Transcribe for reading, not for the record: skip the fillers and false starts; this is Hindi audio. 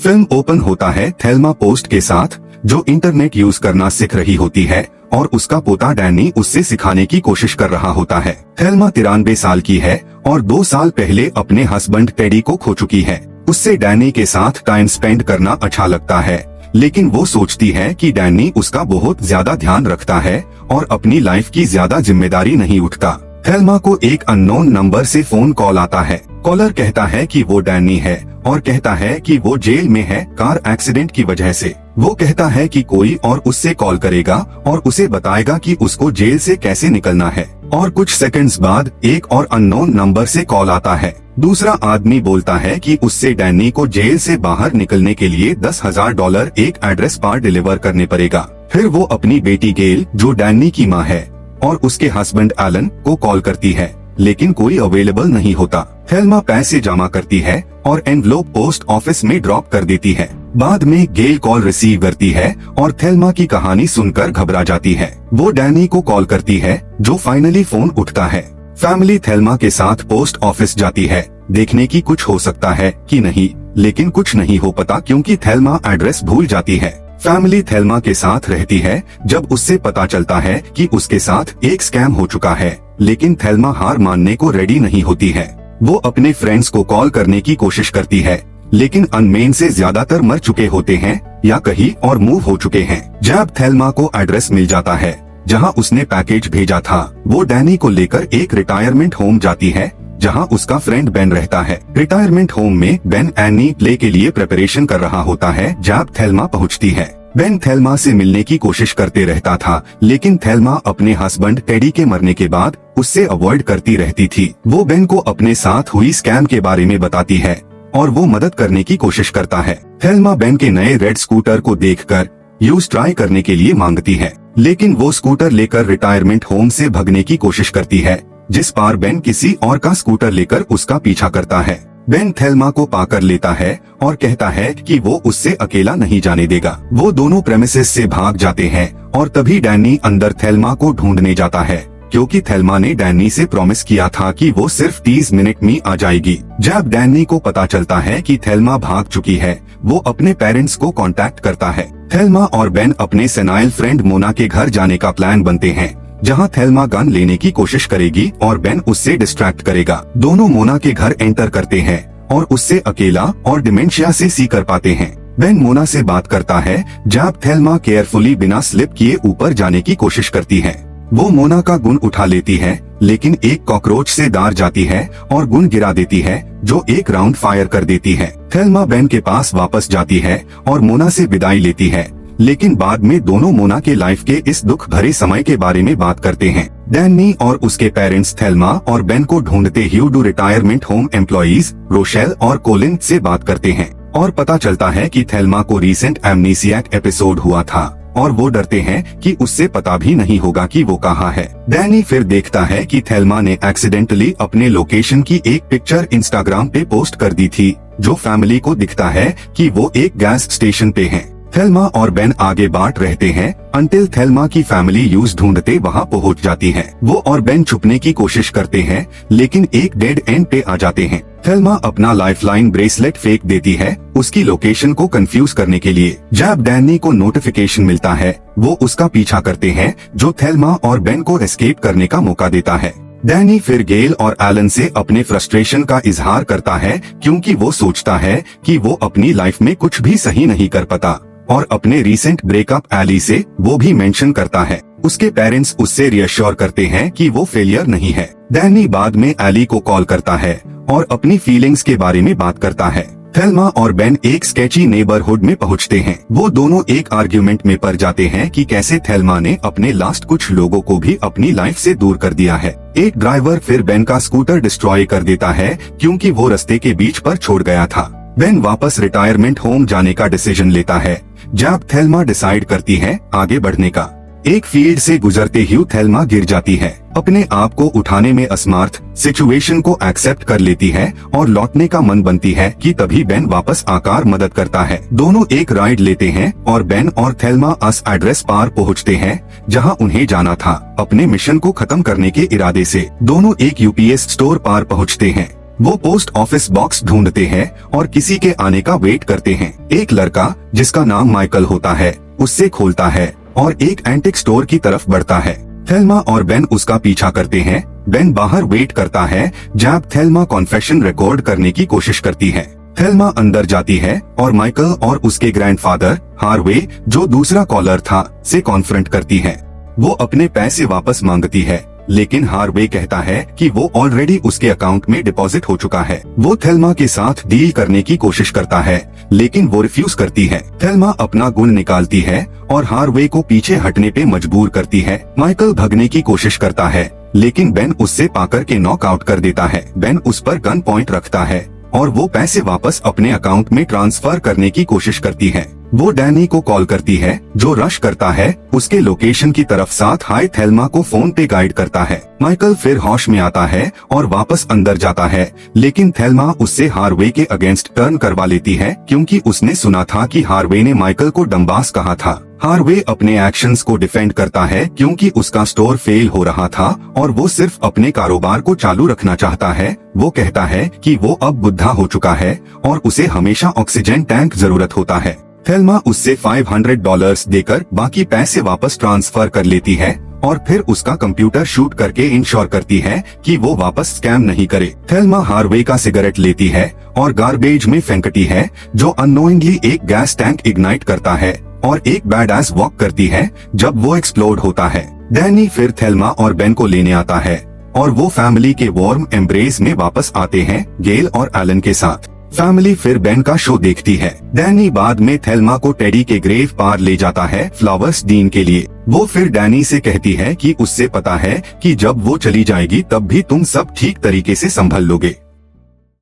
फिल्म ओपन होता है थेल्मा पोस्ट के साथ, जो इंटरनेट यूज करना सीख रही होती है और उसका पोता डैनी उससे सिखाने की कोशिश कर रहा होता है। थेल्मा 93 साल की है और 2 साल पहले अपने हस्बैंड टेडी को खो चुकी है। उससे डैनी के साथ टाइम स्पेंड करना अच्छा लगता है, लेकिन वो सोचती है कि डैनी उसका बहुत ज्यादा ध्यान रखता है और अपनी लाइफ की ज्यादा जिम्मेदारी नहीं उठता। थेल्मा को एक अननोन नंबर से फोन कॉल आता है। कॉलर कहता है कि वो डैनी है और कहता है कि वो जेल में है कार एक्सीडेंट की वजह से। वो कहता है कि कोई और उससे कॉल करेगा और उसे बताएगा कि उसको जेल से कैसे निकलना है। और कुछ सेकंड्स बाद एक और अननोन नंबर से कॉल आता है। दूसरा आदमी बोलता है कि उससे डैनी को जेल से बाहर निकलने के लिए $10,000 एक एड्रेस पर डिलीवर करने पड़ेगा। फिर वो अपनी बेटी गेल, जो डैनी की माँ है, और उसके हस्बैंड एलन को कॉल करती है, लेकिन कोई अवेलेबल नहीं होता। थेल्मा पैसे जमा करती है और एनवलप पोस्ट ऑफिस में ड्रॉप कर देती है। बाद में गेल कॉल रिसीव करती है और थेल्मा की कहानी सुनकर घबरा जाती है। वो डैनी को कॉल करती है, जो फाइनली फोन उठता है। फैमिली थेल्मा के साथ पोस्ट ऑफिस जाती है, देखने की कुछ हो सकता है कि नहीं, लेकिन कुछ नहीं हो पता क्योंकि थेल्मा एड्रेस भूल जाती है। फैमिली थेल्मा के साथ रहती है जब उससे पता चलता है कि उसके साथ एक स्कैम हो चुका है, लेकिन थेल्मा हार मानने को रेडी नहीं होती है। वो अपने फ्रेंड्स को कॉल करने की कोशिश करती है, लेकिन अनमेन से ज्यादातर मर चुके होते हैं या कहीं और मूव हो चुके हैं। जब थेल्मा को एड्रेस मिल जाता है जहां उसने पैकेज भेजा था, वो डैनी को लेकर एक रिटायरमेंट होम जाती है जहां उसका फ्रेंड बेन रहता है। रिटायरमेंट होम में बेन एनी प्ले के लिए प्रिपरेशन कर रहा होता है जब थेल्मा पहुंचती है। बेन थेल्मा से मिलने की कोशिश करते रहता था, लेकिन थेल्मा अपने हस्बैंड टेडी के मरने के बाद उससे अवॉइड करती रहती थी। वो बेन को अपने साथ हुई स्कैम के बारे में बताती है और वो मदद करने की कोशिश करता है। थेल्मा बेन के नए रेड स्कूटर को देखकर यूज ट्राई करने के लिए मांगती है, लेकिन वो स्कूटर लेकर रिटायरमेंट होम से भगने की कोशिश करती है, जिस पर बेन किसी और का स्कूटर लेकर उसका पीछा करता है। बेन थेल्मा को पाकर लेता है और कहता है कि वो उससे अकेला नहीं जाने देगा। वो दोनों प्रेमिसेस से भाग जाते हैं और तभी डैनी अंदर थेल्मा को ढूंढने जाता है, क्योंकि थेल्मा ने डैनी से प्रॉमिस किया था कि वो सिर्फ 30 मिनट में आ जाएगी। जब डैनी को पता चलता है कि थेल्मा भाग चुकी है, वो अपने पेरेंट्स को कांटेक्ट करता है। थेल्मा और बेन अपने सेनाइल फ्रेंड मोना के घर जाने का प्लान बनते हैं, जहां थेल्मा गन लेने की कोशिश करेगी और बेन उससे डिस्ट्रैक्ट करेगा। दोनों मोना के घर एंटर करते हैं और उससे अकेला और डिमेंशिया से सी कर पाते हैं। बेन मोना से बात करता है जब थेल्मा केयरफुली बिना स्लिप किए ऊपर जाने की कोशिश करती है। वो मोना का गुन उठा लेती है, लेकिन एक कॉकरोच से दार जाती है और गुन गिरा देती है, जो एक राउंड फायर कर देती है। थेल्मा बेन के पास वापस जाती है और मोना से विदाई लेती है, लेकिन बाद में दोनों मोना के लाइफ के इस दुख भरे समय के बारे में बात करते हैं। डैनी और उसके पेरेंट्स थेल्मा और बेन को ढूंढते ह्यूडू रिटायरमेंट होम एम्प्लॉइज रोशेल और कोलिन से बात करते हैं और पता चलता है कि थेल्मा को रीसेंट एमनीसियाक एपिसोड हुआ था और वो डरते हैं कि उससे पता भी नहीं होगा कि वो कहाँ है। डैनी फिर देखता है कि थेल्मा ने एक्सीडेंटली अपने लोकेशन की एक पिक्चर इंस्टाग्राम पे पोस्ट कर दी थी, जो फैमिली को दिखता है कि वो एक गैस स्टेशन पे हैं। थेल्मा और बेन आगे बाट रहते हैं अंटिल थेल्मा की फैमिली यूज ढूंढते वहां पहुंच जाती है। वो और बेन छुपने की कोशिश करते हैं, लेकिन एक डेड एंड पे आ जाते हैं। थेल्मा अपना लाइफलाइन ब्रेसलेट फेंक देती है उसकी लोकेशन को कंफ्यूज करने के लिए। जब डैनी को नोटिफिकेशन मिलता है, वो उसका पीछा करते हैं, जो थेल्मा और बेन को एस्केप करने का मौका देता है। डैनी फिर गेल और एलन से अपने फ्रस्ट्रेशन का इजहार करता है, क्योंकि वो सोचता है कि वो अपनी लाइफ में कुछ भी सही नहीं कर पाता, और अपने रीसेंट ब्रेकअप एली से वो भी मेंशन करता है। उसके पेरेंट्स उससे रियश्योर करते हैं कि वो फेलियर नहीं है। डैनी बाद में एली को कॉल करता है और अपनी फीलिंग्स के बारे में बात करता है। थेल्मा और बेन एक स्केची नेबरहुड में पहुंचते हैं। वो दोनों एक आर्ग्यूमेंट में पड़ जाते हैं कि कैसे थेल्मा ने अपने लास्ट कुछ लोगों को भी अपनी लाइफ से दूर कर दिया है। एक ड्राइवर फिर बेन का स्कूटर डिस्ट्रॉय कर देता है, क्योंकि वो रास्ते के बीच पर छोड़ गया था। बेन वापस रिटायरमेंट होम जाने का डिसीजन लेता है, जब थेल्मा डिसाइड करती है आगे बढ़ने का। एक फील्ड से गुजरते ही थेल्मा गिर जाती है। अपने आप को उठाने में असमर्थ सिचुएशन को एक्सेप्ट कर लेती है और लौटने का मन बनती है कि तभी बेन वापस आकर मदद करता है। दोनों एक राइड लेते हैं और बेन और थेल्मा उस एड्रेस पार पहुंचते हैं जहां उन्हें जाना था। अपने मिशन को खत्म करने के इरादे से दोनों एक यूपीएस स्टोर पार पहुंचते हैं। वो पोस्ट ऑफिस बॉक्स ढूंढते हैं और किसी के आने का वेट करते हैं। एक लड़का जिसका नाम माइकल होता है उससे खोलता है और एक एंटिक स्टोर की तरफ बढ़ता है। थेल्मा और बेन उसका पीछा करते हैं। बेन बाहर वेट करता है जब थेल्मा कॉन्फेशन रिकॉर्ड करने की कोशिश करती है। थेल्मा अंदर जाती है और माइकल और उसके ग्रैंडफादर हार्वे, जो दूसरा कॉलर था, से कॉन्फ्रंट करती है। वो अपने पैसे वापस मांगती है, लेकिन हार्वे कहता है कि वो ऑलरेडी उसके अकाउंट में डिपॉजिट हो चुका है। वो थेल्मा के साथ डील करने की कोशिश करता है, लेकिन वो रिफ्यूज करती है। थेल्मा अपना गुण निकालती है और हार्वे को पीछे हटने पे मजबूर करती है। माइकल भगने की कोशिश करता है, लेकिन बेन उससे पाकर के नॉकआउट कर देता है। बेन उस पर गन पॉइंट रखता है और वो पैसे वापस अपने अकाउंट में ट्रांसफर करने की कोशिश करती है। वो डैनी को कॉल करती है, जो रश करता है उसके लोकेशन की तरफ। साथ हाय थेल्मा को फोन पे गाइड करता है। माइकल फिर होश में आता है और वापस अंदर जाता है, लेकिन थेल्मा उससे हार्वे के अगेंस्ट टर्न करवा लेती है, क्योंकि उसने सुना था कि हार्वे ने माइकल को डम्बास कहा था। हार्वे अपने एक्शंस को डिफेंड करता है, क्योंकि उसका स्टोर फेल हो रहा था और वो सिर्फ अपने कारोबार को चालू रखना चाहता है। वो कहता है कि वो अब बुढ़ा हो चुका है और उसे हमेशा ऑक्सीजन टैंक जरूरत होता है। थेल्मा उससे $500 देकर बाकी पैसे वापस ट्रांसफर कर लेती है और फिर उसका कंप्यूटर शूट करके इंश्योर करती है कि वो वापस स्कैम नहीं करे। थेल्मा हार्वे का सिगरेट लेती है और गार्बेज में फेंकती है, जो अननोइंगली एक गैस टैंक इग्नाइट करता है और एक बैडएस वॉक करती है जब वो एक्सप्लोड होता है। डैनी फिर थेल्मा और बेन को लेने आता है और वो फैमिली के वार्म एम्ब्रेस में वापस आते हैं, गेल और एलन के साथ। फैमिली फिर बेन का शो देखती है। डैनी बाद में थेल्मा को टेडी के ग्रेव पार ले जाता है फ्लावर्स डीन के लिए। वो फिर डैनी से कहती है कि उससे पता है कि जब वो चली जाएगी तब भी तुम सब ठीक तरीके से संभल लोगे।